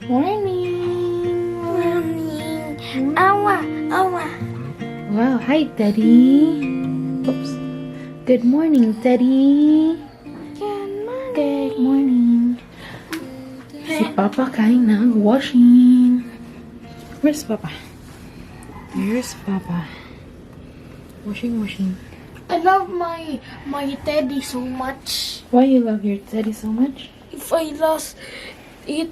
Morning. Morning. Awa, awa. Wow, hi Teddy. Oops. Good morning, Teddy. Good morning. Si Papa kain nag-washing. Where's Papa? Where's Papa? Washing. I love my teddy so much. Why you love your Teddy so much? If I lost it,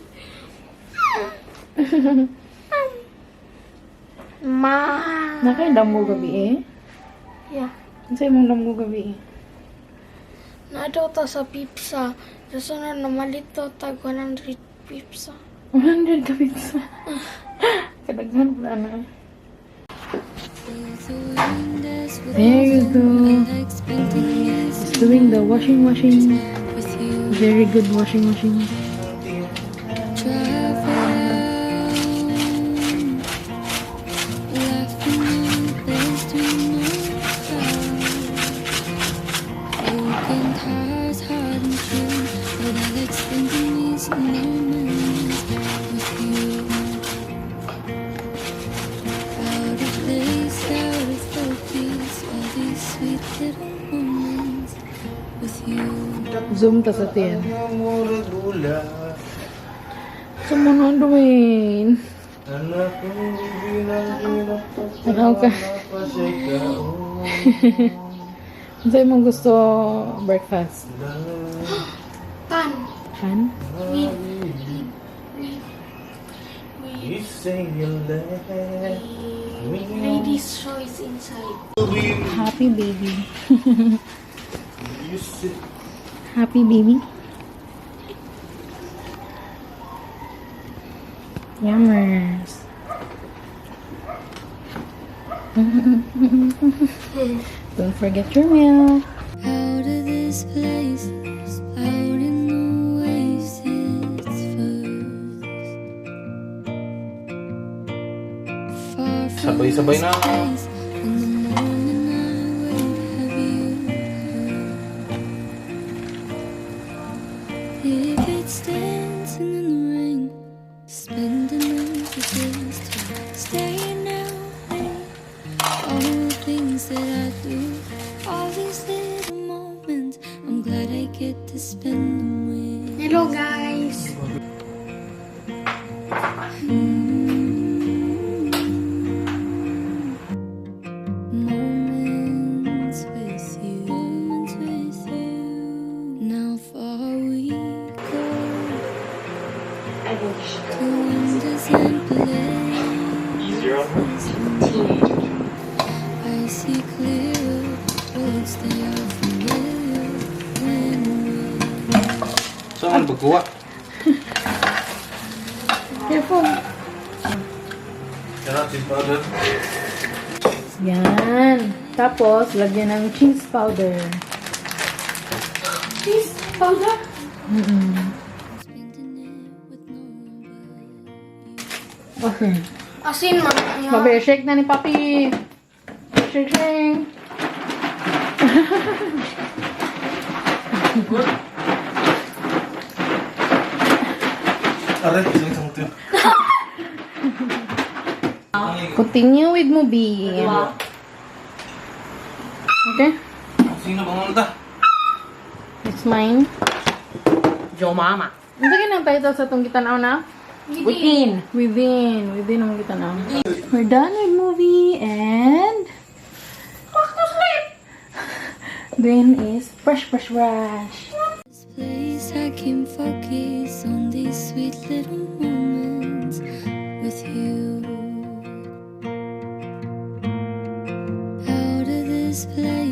ma. Nakaindam mo gabi eh? Yeah. Ano sa'yo mong damo gabi eh? Nado ta sa pizza. Kasunod na malito tag 100 pizza. 100 ka pizza. Kadaghan pala na. There you go. Just doing the washing. Very good washing. Zoom ta sa tiyan. Sumunod Dwayne. Ano ka? Ano sa'yo mong gusto breakfast? Pan. Han? With ladies' choice inside. Happy baby. Happy baby. Yummers. Don't forget your milk. Out of this place, out in the waves, it's first. Far from Sabay-sabay this na. place, in the morning I wait, have you heard? If it's dancing in the rain, spending emphasis to staying out late, all the things that I do, all these little moments, I'm glad I get to spend them with. Hello guys. Moments with you, now far we go to wonders and places. I see clear roads they are familiar when we're Saan ang pagkuha? Careful. Keratin powder. Yan. Tapos, lagyan ng cheese powder. Cheese powder. spending it with no one but Okay. Asin man. Sabi, shake na ni Papi. Shake. Aray, isang ito. Continue with movie. Okay? Sino bang manda? It's mine. Yo mama. Ano ka ng title sa itong kitanaw na? Within. Within ang kitanaw. We're done with movie and... Back to sleep! Then is brush. this place I can focus on these sweet little moments with you. Out of this place